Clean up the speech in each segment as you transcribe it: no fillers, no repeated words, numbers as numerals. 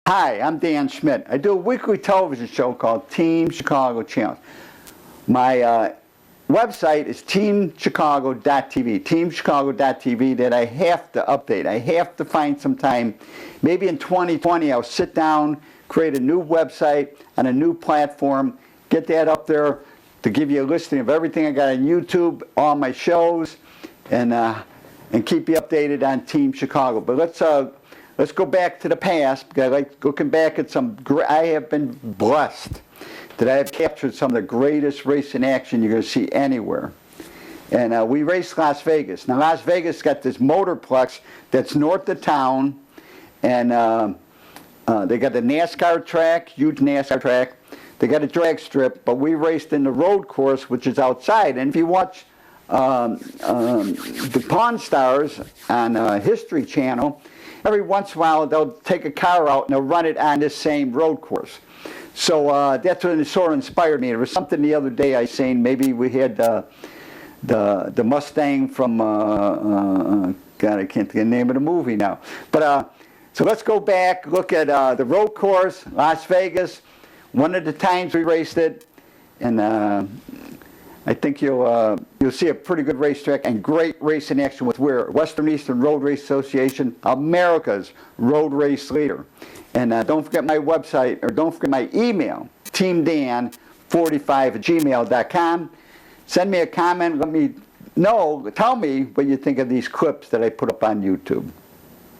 Hi, I'm Dan Schmitt. I do a weekly television show called Team Chicago Challenge. My website is teamchicago.tv, teamchicago.tv, that I have to update. I have to find some time. Maybe in 2020 I'll sit down, create a new website on a new platform, get that up there to give you a listing of everything I got on YouTube, all my shows, and keep you updated on Team Chicago. But let's go back to the past, because I like looking back at I have been blessed that I have captured some of the greatest racing action you're going to see anywhere. And we raced Las Vegas. Now Las Vegas got this motorplex that's north of town, and they got the NASCAR track, huge NASCAR track. They got a drag strip, but we raced in the road course, which is outside. And if you watch the Pawn Stars on History Channel, every once in a while they'll take a car out and they'll run it on this same road course. So that's what sort of inspired me. There was something the other day I seen. Maybe we had the Mustang from God, I can't think of the name of the movie now. But so let's go back, look at the road course, Las Vegas. One of the times we raced it, and I think you'll see a pretty good racetrack and great racing action with WERA, Western Eastern Road Race Association, America's road race leader. And don't forget my website, or don't forget my email, teamdan45@gmail.com. Send me a comment, let me know, tell me what you think of these clips that I put up on YouTube.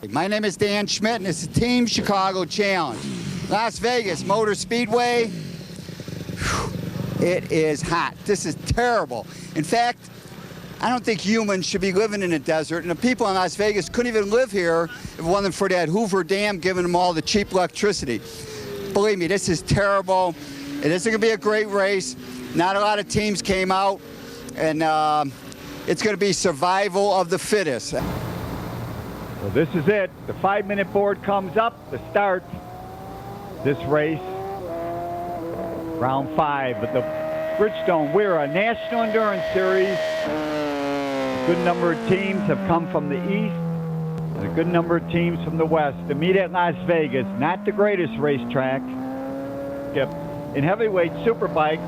My name is Dan Schmitt, and it's the Team Chicago Challenge. Las Vegas Motor Speedway. It is hot. This is terrible. In fact, I don't think humans should be living in a desert, and the people in Las Vegas couldn't even live here if it wasn't for that Hoover Dam giving them all the cheap electricity. Believe me, this is terrible. It isn't going to be a great race. Not a lot of teams came out, and it's going to be survival of the fittest. Well, this is it. The 5-minute board comes up to start this race. Round 5 of the Bridgestone WERA National Endurance Series. A good number of teams have come from the east, and a good number of teams from the west to meet at Las Vegas. Not the greatest racetrack. In heavyweight superbike,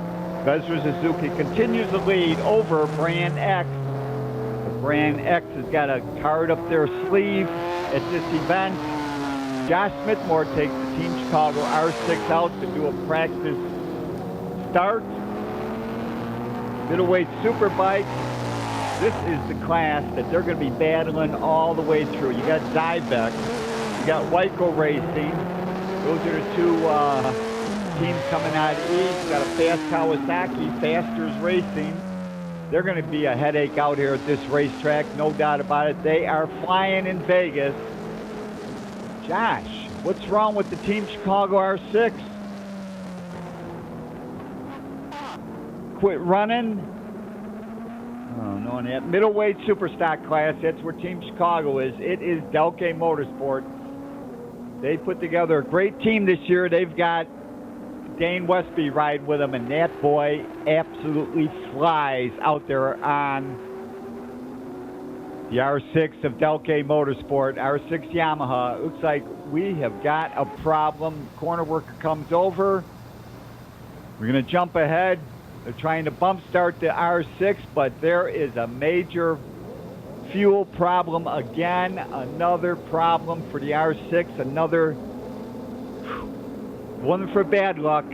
Vezra Suzuki continues the lead over Brand X. The Brand X has got a card up their sleeve at this event. Josh Schmitt takes the Team Chicago R6 out to do a practice start. Middleweight superbike. This is the class that they're going to be battling all the way through. You got Zybeck, you got Wyco Racing. Those are the two teams coming out east. You got a fast Kawasaki, Fasters Racing. They're going to be a headache out here at this racetrack, no doubt about it. They are flying in Vegas. Josh, what's wrong with the Team Chicago R6? Quit running. Oh, no, in that middleweight superstock class, that's where Team Chicago is. It is Delkay Motorsport. They put together a great team this year. They've got Dane Westby riding with them, and that boy absolutely flies out there on the R6 of Delkay Motorsport, R6 Yamaha. It looks like we have got a problem. Corner worker comes over. We're going to jump ahead. They're trying to bump start the R6, but there is a major fuel problem again. Another problem for the R6. Another one for bad luck.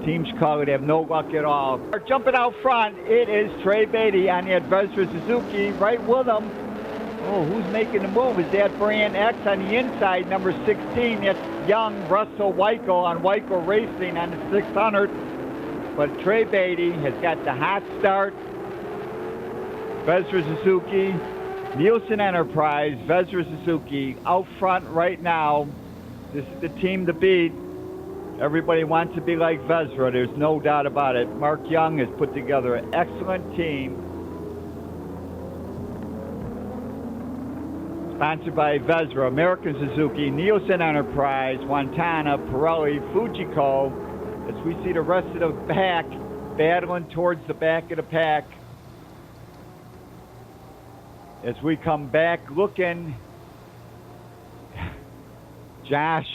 Team Chicago, they have no luck at all. Jumping out front, it is Trey Beatty on that Vezra Suzuki, right with him. Oh, who's making the move? Is that Brand X on the inside, number 16? That's young Russell Wyco on Wyco Racing on the 600. But Trey Beatty has got the hot start. Vezra Suzuki, Nielsen Enterprise, Vezra Suzuki out front right now. This is the team to beat. Everybody wants to be like Vezra, there's no doubt about it. Mark Young has put together an excellent team. Sponsored by Vezra, American Suzuki, Nielsen Enterprise, Wantana, Pirelli, Fujiko. As we see the rest of the pack battling towards the back of the pack. As we come back looking, Josh,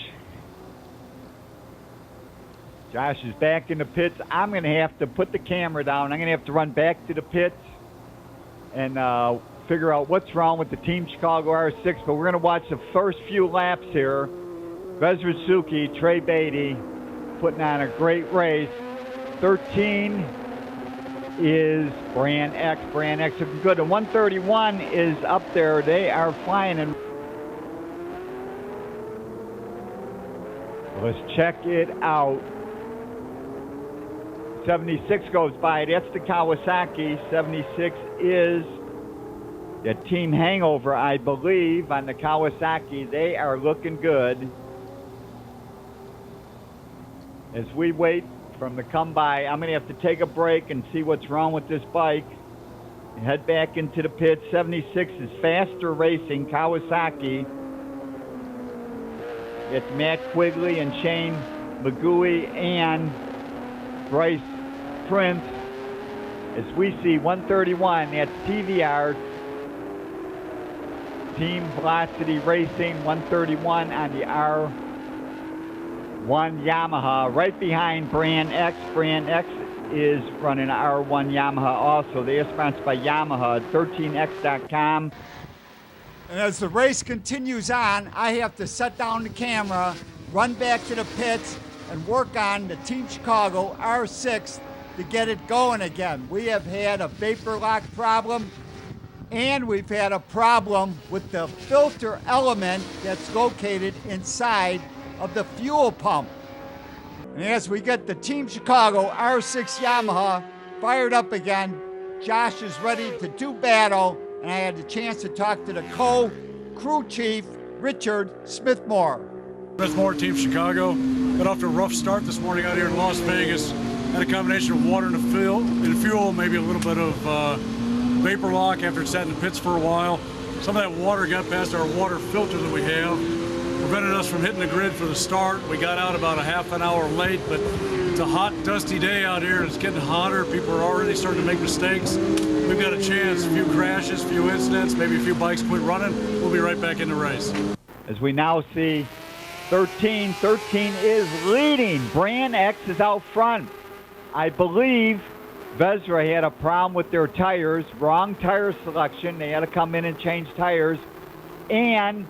Josh is back in the pits. I'm going to have to put the camera down. I'm going to have to run back to the pits and figure out what's wrong with the Team Chicago R6. But we're going to watch the first few laps here. Vezra Suzuki, Trey Beatty putting on a great race. 13 is Brand X. Brand X looking good. And 131 is up there. They are flying. And let's check it out. 76 goes by. That's the Kawasaki. 76 is the Team Hangover, I believe, on the Kawasaki. They are looking good. As we wait for them to come by, I'm going to have to take a break and see what's wrong with this bike. Head back into the pits. 76 is Faster Racing, Kawasaki. It's Matt Quigley and Shane McGooey and Bryce Prince. As we see 131, that's TVR, Team Velocity Racing, 131 on the R1 Yamaha, right behind Brand X. Brand X is running R1 Yamaha also. They are sponsored by Yamaha, 13x.com. And as the race continues on, I have to set down the camera, run back to the pits, and work on the Team Chicago R6 to get it going again. We have had a vapor lock problem, and we've had a problem with the filter element that's located inside of the fuel pump. And as we get the Team Chicago R6 Yamaha fired up again, Josh is ready to do battle, and I had the chance to talk to the co-crew chief, Richard Smithmore. Smithmore, Team Chicago. Got off to a rough start this morning out here in Las Vegas. Had a combination of water and fuel, maybe a little bit of vapor lock after it sat in the pits for a while. Some of that water got past our water filter that we have, prevented us from hitting the grid for the start. We got out about a half an hour late, but it's a hot, dusty day out here. It's getting hotter. People are already starting to make mistakes. We've got a chance. A few crashes, a few incidents, maybe a few bikes quit running. We'll be right back in the race. As we now see 13 is leading. Brand X is out front. I believe Vezra had a problem with their tires, wrong tire selection. They had to come in and change tires. And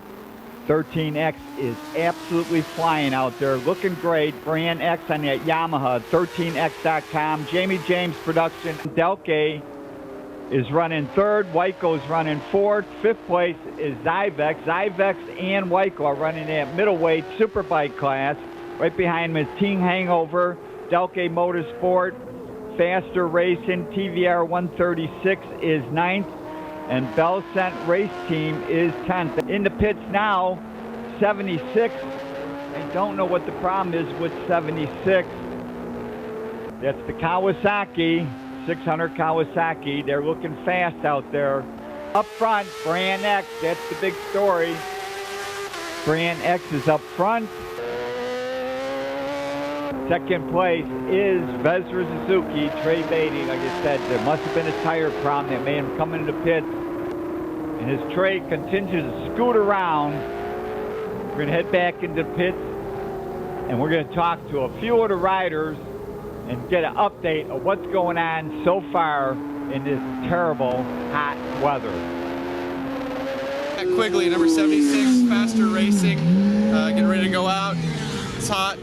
13X is absolutely flying out there, looking great. Brand X on that Yamaha, 13x.com. Jamie James Production. Delke is running third. Wyko's running fourth. Fifth place is Zyvex. Zyvex and Wyko are running that middleweight superbike class. Right behind him is Team Hangover, Delke Motorsport, Faster Racing, TVR 136 is ninth, and Belcent Race Team is 10th. In the pits now, 76. I don't know what the problem is with 76. That's the Kawasaki, 600 Kawasaki. They're looking fast out there. Up front, Brand X, that's the big story. Brand X is up front. Second place is Vezra Suzuki, Trey Beatty. Like I said, there must have been a tire problem that made him come into the pits. And as Trey continues to scoot around, we're going to head back into the pits, and we're going to talk to a few of the riders and get an update of what's going on so far in this terrible hot weather. Quigley, number 76, Faster Racing, getting ready to go out. It's hot.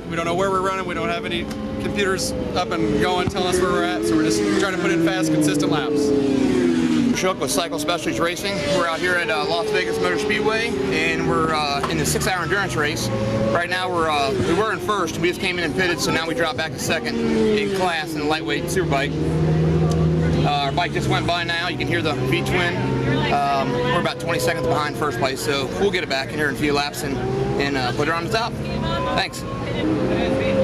We don't know where we're running. We don't have any computers up and going telling us where we're at, so we're just trying to put in fast, consistent laps. Shook with Cycle Specialties Racing. We're out here at Las Vegas Motor Speedway, and we're in the 6-hour endurance race. Right now we were in first. We just came in and pitted, so now we drop back to second in class in the lightweight superbike. Our bike just went by now. You can hear the V-twin. We're about 20 seconds behind first place, so we'll get it back in here in a few laps and put her on the top. Thanks.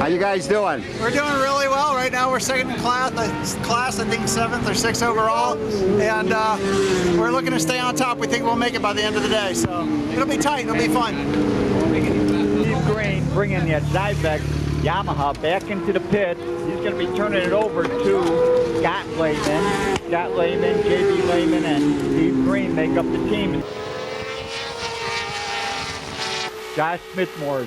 How you guys doing? We're doing really well. Right now we're second in class, I think 7th or 6th overall, and we're looking to stay on top. We think we'll make it by the end of the day, so it'll be tight, it'll be fun. Steve Green bringing that Zyvex Yamaha back into the pits. He's going to be turning it over to Scott Lehman. Scott Lehman, J.B. Lehman, and Steve Green make up the team. Josh Smithmore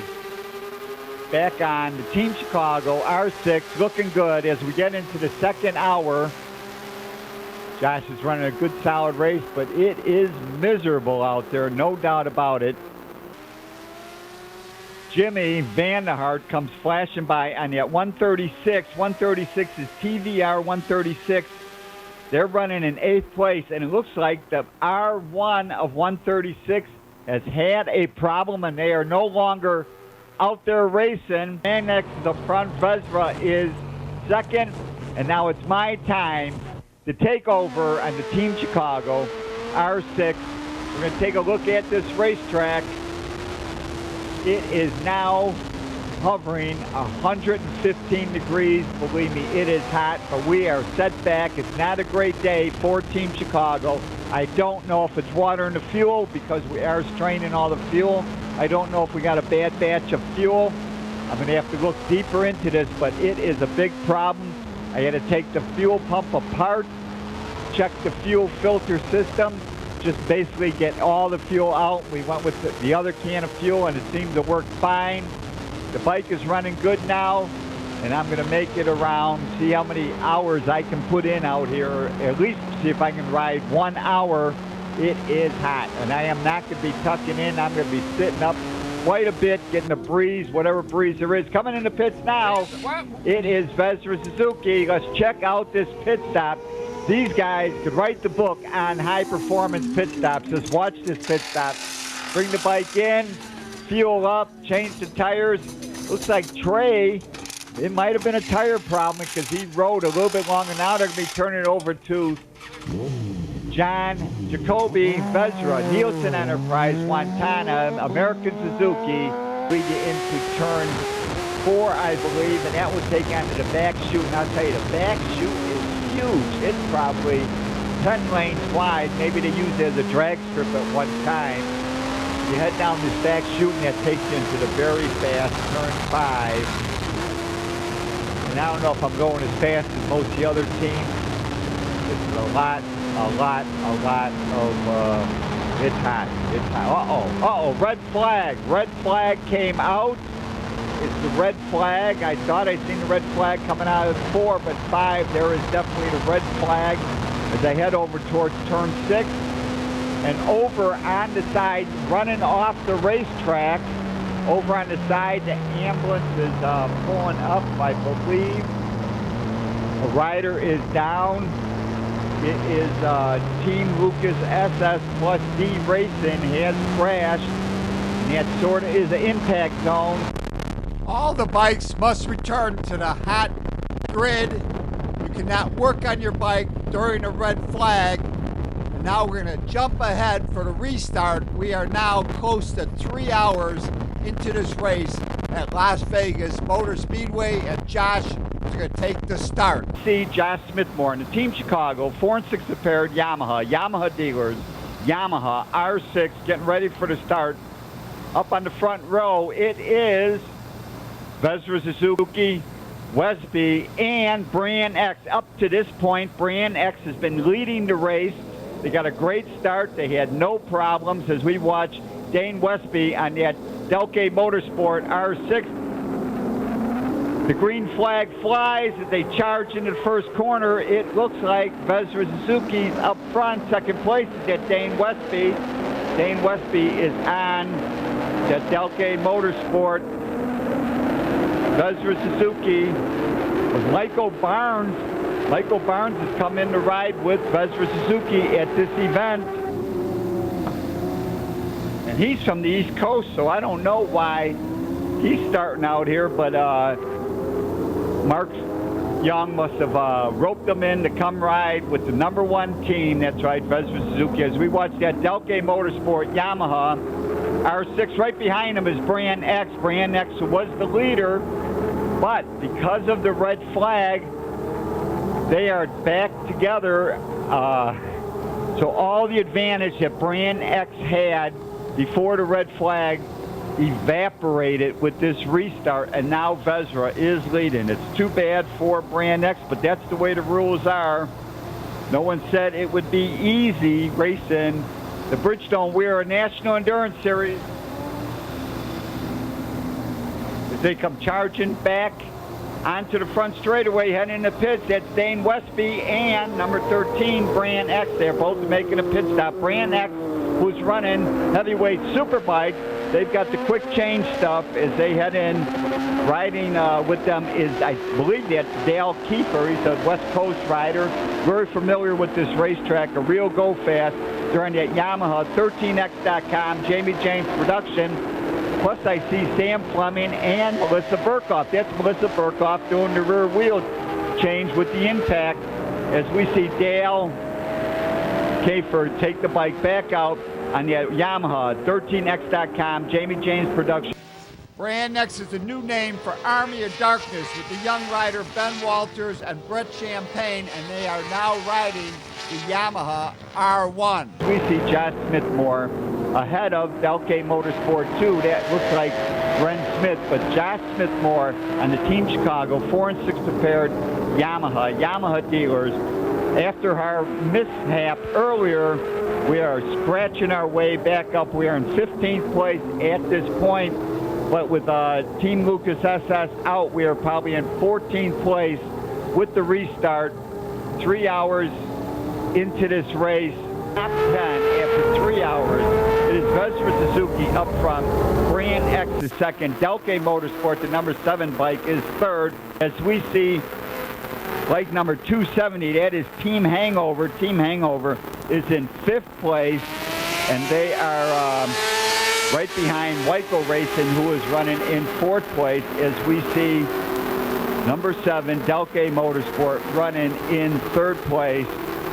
back on the Team Chicago R6, looking good as we get into the second hour. Josh is running a good solid race, but it is miserable out there, no doubt about it. Jimmy Vanderhart comes flashing by on that 136. 136 is TVR 136. They're running in 8th place, and it looks like the R1 of 136 has had a problem, and they are no longer out there racing. And next to the front, Vesra is second, and now it's my time to take over on the Team Chicago R6. We're going to take a look at this racetrack. It is now hovering 115 degrees. Believe me, it is hot, but we are set back. It's not a great day for Team Chicago. I don't know if it's water in the fuel because we are straining all the fuel. I don't know if we got a bad batch of fuel. I'm going to have to look deeper into this, but it is a big problem. I had to take the fuel pump apart, check the fuel filter system, just basically get all the fuel out. We went with the other can of fuel, and it seemed to work fine. The bike is running good now, and I'm going to make it around, see how many hours I can put in out here, at least see if I can ride 1 hour. It is hot, and I am not going to be tucking in. I'm going to be sitting up quite a bit, getting the breeze, whatever breeze there is. Coming in the pits now, it is Vesra Suzuki. Let's check out this pit stop. These guys could write the book on high-performance pit stops. Just watch this pit stop. Bring the bike in, fuel up, change the tires. Looks like Trey, it might have been a tire problem because he rode a little bit longer. Now they're going to be turning it over to John Jacoby, Vesra, Nielsen Enterprise, Fontana, American Suzuki. We get into turn 4, I believe, and that will take on to the back chute. And I'll tell you, the back chute is huge. It's probably 10 lanes wide. Maybe they used it as a drag strip at one time. You head down this back chute, and that takes you into the very fast turn 5. And I don't know if I'm going as fast as most of the other teams. This is a lot of, it's hot. It's hot. Red flag. Red flag came out. It's the red flag. I thought I'd seen the red flag coming out of 4, but 5, there is definitely the red flag as I head over towards turn 6. And over on the side, running off the racetrack, over on the side, the ambulance is pulling up, I believe. A rider is down. It is Team Lucas SS plus D Racing has crashed. And that sort of is an impact zone. All the bikes must return to the hot grid. You cannot work on your bike during a red flag. And now we're going to jump ahead for the restart. We are now close to 3 hours into this race at Las Vegas Motor Speedway, and Josh is going to take the start. See Josh Schmitt and the Team Chicago 4 and 6 prepared Yamaha dealers, Yamaha R6 getting ready for the start. Up on the front row, it is Vesra Suzuki, Westby, and Brand X. Up to this point, Brand X has been leading the race. They got a great start. They had no problems as we watch Dane Westby on that Delkay Motorsport R6. The green flag flies as they charge into the first corner. It looks like Vesra Suzuki's up front. Second place is at Dane Westby. Dane Westby is on the Delkay Motorsport. Vesra Suzuki with Michael Barnes. Michael Barnes has come in to ride with Vesra Suzuki at this event. And he's from the East Coast, so I don't know why he's starting out here, but Mark Young must have roped him in to come ride with the #1 team. That's right, Vesra Suzuki. As we watch that Delkay Motorsport Yamaha R6, right behind him is Brand X. Brand X was the leader, but because of the red flag, they are back together. So all the advantage that Brand X had before the red flag evaporated with this restart, and now Vesra is leading. It's too bad for Brand X, but that's the way the rules are. No one said it would be easy racing the Bridgestone WERA National Endurance Series. The They come charging back onto the front straightaway, heading in the pits. That's Dane Westby and number 13, Brand X. They're both making a pit stop. Brand X, who's running heavyweight superbike, they've got the quick change stuff as they head in. Riding with them is, I believe that's Dale Kiefer. He's a West Coast rider, very familiar with this racetrack, a real go fast. They're on that Yamaha 13X.com, Jamie James production. Plus I see Sam Fleming and Melissa Burkhoff. That's Melissa Burkhoff doing the rear wheel change with the impact as we see Dale Kiefer take the bike back out on the Yamaha 13X.com, Jamie James production. Brand X is a new name for Army of Darkness with the young rider Ben Walters and Brett Champagne, and they are now riding the Yamaha R1. We see Josh Smithmore ahead of Delkay Motorsport 2. That looks like Ren Schmitt, but Josh Smithmore on the Team Chicago 4 and 6 prepared Yamaha dealers. After our mishap earlier, we are scratching our way back up. We are in 15th place at this point. But with Team Lucas SS out, we are probably in 14th place with the restart. 3 hours into this race, top 10 after 3 hours. It is Vespa Suzuki up front. Brand X is second. Delkay Motorsport, the number 7 bike, is third. As we see, bike number 270, that is Team Hangover. Team Hangover is in 5th place, and they are right behind Wyco Racing, who is running in 4th place, as we see number 7, Delkay Motorsport, running in 3rd place.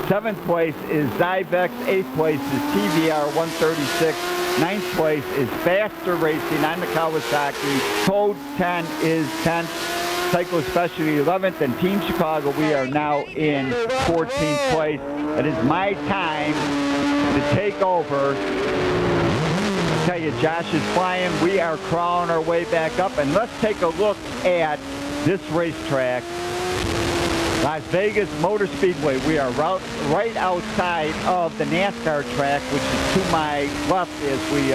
7th place is Zyvex, 8th place is TVR 136, 9th place is Faster Racing on the Kawasaki, Code 10 is 10th, Cycle Specialty 11th, and Team Chicago, we are now in 14th place. It is my time to take over. I tell you, Josh is flying. We are crawling our way back up, and let's take a look at this racetrack. Las Vegas Motor Speedway. We are right outside of the NASCAR track, which is to my left as we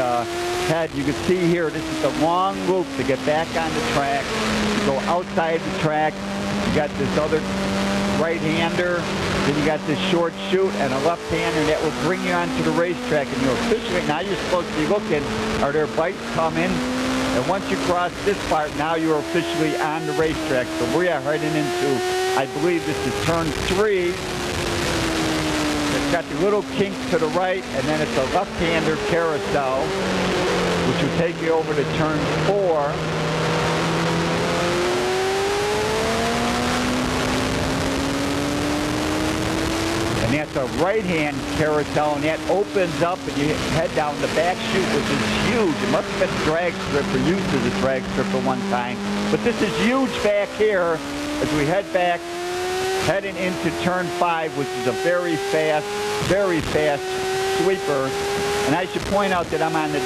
head. You can see here, this is the long loop to get back on the track. You go outside the track. You got this other right-hander. Then you got this short chute and a left-hander that will bring you onto the racetrack. And you're officially, now you're supposed to be looking, are there bikes coming? And once you cross this part, now you're officially on the racetrack. So we are heading into, I believe this is turn 3. It's got the little kink to the right, and then it's a left-hander carousel, which will take you over to turn 4. And that's a right-hand carousel, and that opens up, and you head down the back chute, which is huge. It must have been a drag strip or used as a drag strip at one time. But this is huge back here as we head back, heading into turn 5, which is a very fast sweeper. And I should point out that I'm on the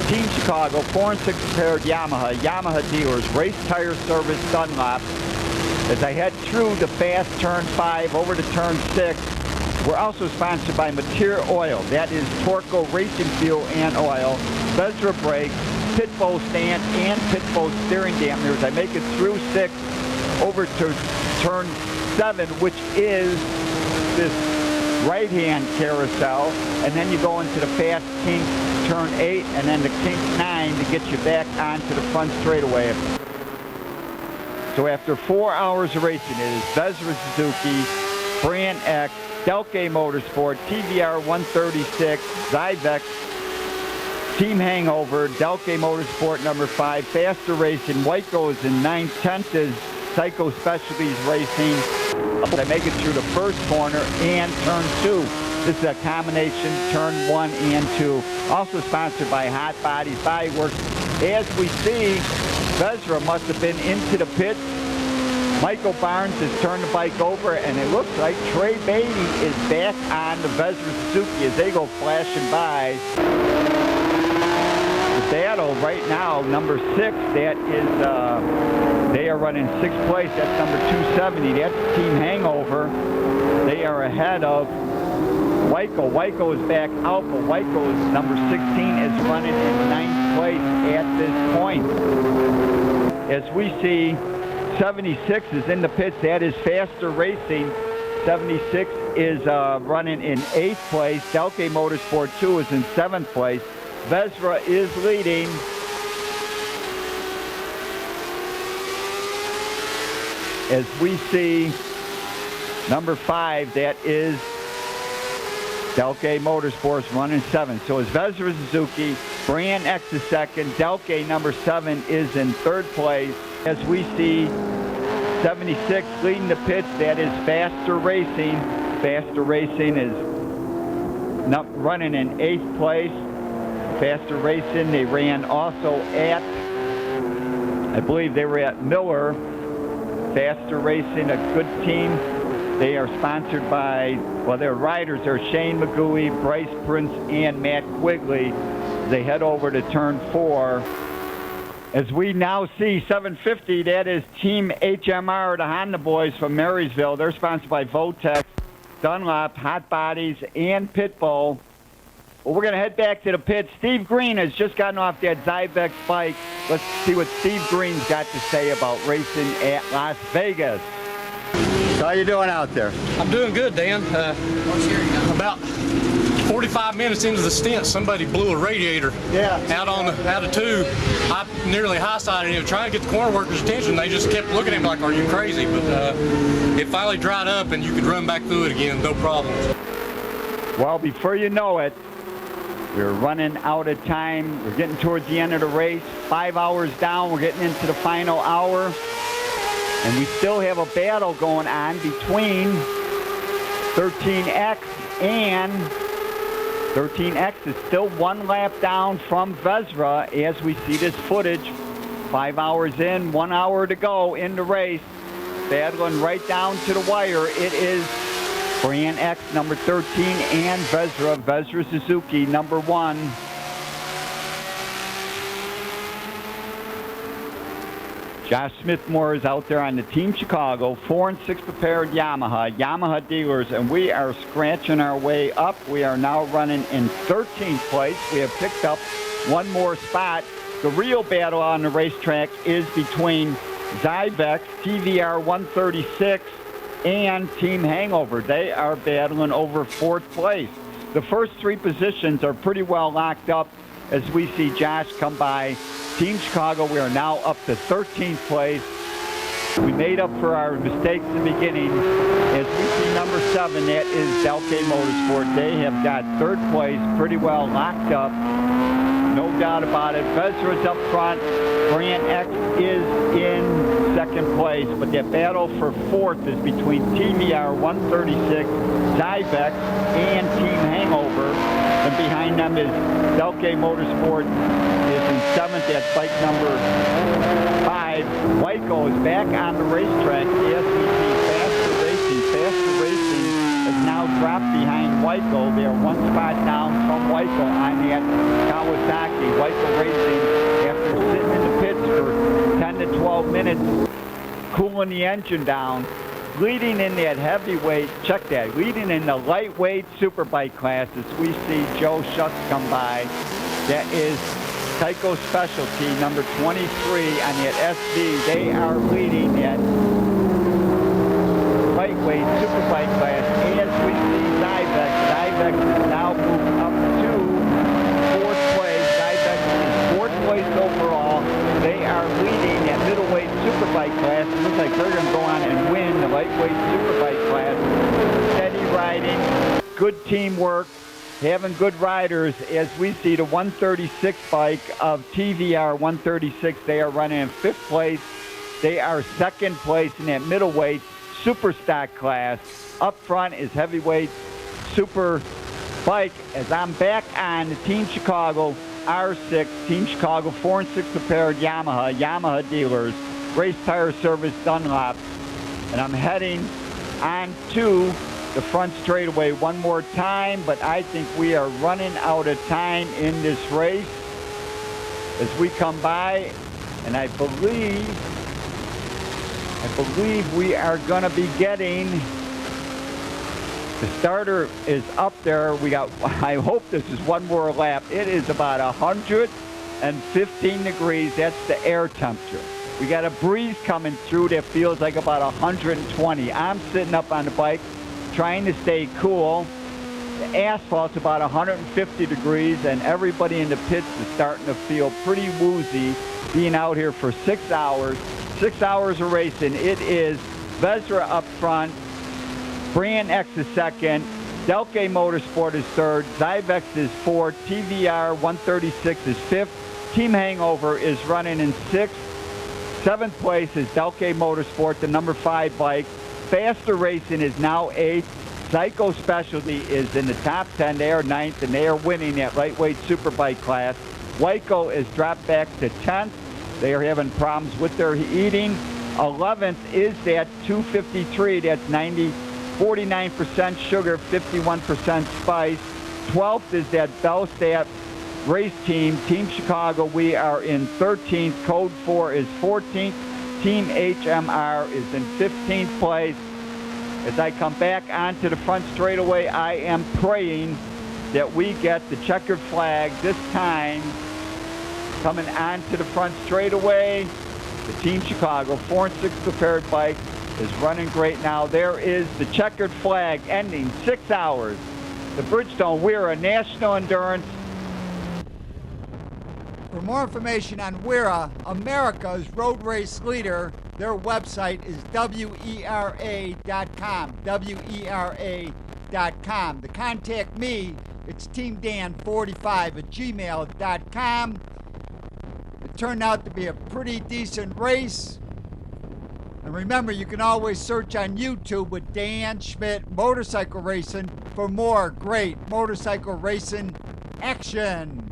Team Chicago 4 and 6 prepared Yamaha dealers, race tire service Dunlop. As I head through the fast turn 5 over to turn 6, we're also sponsored by Mateer Oil. That is Torco Racing Fuel and Oil, Bezra Brakes, Pitbull Stand, and Pitbull Steering Dampeners. I make it through 6 over to turn 7, which is this right-hand carousel, and then you go into the fast kink turn 8, and then the kink 9 to get you back onto the front straightaway. So after 4 hours of racing, it is Vespa Suzuki, Brand X, Delkay Motorsport, TVR 136, Zyvex, Team Hangover, Delkay Motorsport number 5, Faster Racing, Wyco is in 9th, 10th is Psycho Specialties Racing. I make it through the first corner and turn 2. This is a combination turn 1 and 2. Also sponsored by Hot Bodies Body Works. As we see, Vesra must have been into the pits. Michael Barnes has turned the bike over, and it looks like Trey Beatty is back on the Vesra Suzuki as they go flashing by. The battle right now, number 6, that is, they are running 6th place. That's number 270. That's Team Hangover. They are ahead of Wyco. Wyco is back out, but Wyco is number 16 is running in 9th place at this point. as we see 76 is in the pits. That is Faster Racing. 76 is running in 8th place. Delke Motorsport 2 is in 7th place. WERA is leading. As we see number 5, that is Delke Motorsports running 7th. So it's WERA Suzuki, Brand X is 2nd, Delke number 7 is in 3rd place. As we see 76 leading the pits, that is Faster Racing. Faster Racing is running in 8th place. Faster Racing, they ran also at, I believe they were at Miller. Faster Racing, a good team. They are sponsored by, well, their riders are Shane McGooey, Bryce Prince, and Matt Quigley. They head over to turn 4. As we now see 750, that is Team HMR, the Honda boys from Marysville. They're sponsored by Votex, Dunlop, Hot Bodies, and Pitbull. Well, we're going to head back to the pits. Steve Green has just gotten off that Zybex bike. Let's see what Steve Green's got to say about racing at Las Vegas. How you doing out there? I'm doing good, Dan. About 45 minutes into the stint, somebody blew a radiator out of tube. I nearly high-sided him, trying to get the corner workers' attention. They just kept looking at him like, "Are you crazy?" But it finally dried up, and you could run back through it again, no problems. Well, before you know it, we're running out of time. We're getting towards the end of the race. 5 hours down. We're getting into the final hour. And we still have a battle going on between 13X and 13X is still 1 lap down from WERA as we see this footage. 5 hours in, 1 hour to go in the race. Battling right down to the wire. It is Brand X number 13 and WERA Suzuki number 1. Josh Smithmore is out there on the Team Chicago 4 and 6 prepared Yamaha dealers, and we are scratching our way up. We are now running in 13th place. We have picked up 1 more spot. The real battle on the racetrack is between Zybex, TVR 136, and Team Hangover. They are battling over 4th place. The first 3 positions are pretty well locked up as we see Josh come by. Team Chicago, we are now up to 13th place. We made up for our mistakes in the beginning. As we see number 7, that is Delke Motorsport. They have got 3rd place pretty well locked up. No doubt about it. WERA is up front. Brand X is in 2nd place. But that battle for 4th is between TVR 136, Zybex, and Team Hangover. And behind them is Delke Motorsport is in 7th. That's bike number 5. Wyco is back on the racetrack. Yes, we see Faster Racing. Faster Racing has now dropped behind Wyco. They are 1 spot down from Wyco on that Kawasaki. Wyco Racing, after sitting in the pits for 10 to 12 minutes, cooling the engine down, leading in that heavyweight, check that, leading in the lightweight superbike classes. We see Joe Schutz come by. That is Tyco Specialty, number 23 on that SV. They are leading that lightweight superbike class. As we see Zybex is now moved up to 4th place. Zybex is 4th place overall. They are leading that middleweight superbike class. It looks like they're going to go on and win the lightweight superbike class. Steady riding, good teamwork, having good riders. As we see the 136 bike of TVR 136, they are running in 5th place. They are 2nd place in that middleweight super stock class. Up front is heavyweight super bike. As I'm back on the Team Chicago R6, Team Chicago 4 and 6 prepared Yamaha dealers, Race Tire Service Dunlop, and I'm heading on to the front straightaway one more time, but I think we are running out of time in this race as we come by, and I believe we are going to be getting, the starter is up there. I hope this is 1 more lap. It is about 115 degrees. That's the air temperature. We got a breeze coming through that feels like about 120. I'm sitting up on the bike trying to stay cool. The asphalt's about 150 degrees, and everybody in the pits is starting to feel pretty woozy being out here for 6 hours. 6 hours of racing. It is WERA up front, Brand X is second, Delke Motorsport is third, Zyvex is fourth, TVR 136 is fifth, Team Hangover is running in sixth. Seventh place is Delke Motorsport, the number 5 bike. Faster Racing is now 8th. Psycho Specialty is in the top 10. They are 9th, and they are winning that lightweight superbike class. Wyco is dropped back to 10th. They are having problems with their eating. 11th is that 253. That's 49% sugar, 51% spice. 12th is that Bellstat race team, Team Chicago. We are in 13th. Code 4 is 14th. Team HMR is in 15th place. As I come back onto the front straightaway, I am praying that we get the checkered flag this time. Coming onto the front straightaway, the Team Chicago 4 and 6 prepared bike is running great now. There is the checkered flag ending 6 hours. The Bridgestone WERA National Endurance. For more information on WERA, America's road race leader, their website is WERA.com. WERA.com. To contact me, it's teamdan45@gmail.com. It turned out to be a pretty decent race. And remember, you can always search on YouTube with Dan Schmitt Motorcycle Racing for more great motorcycle racing action.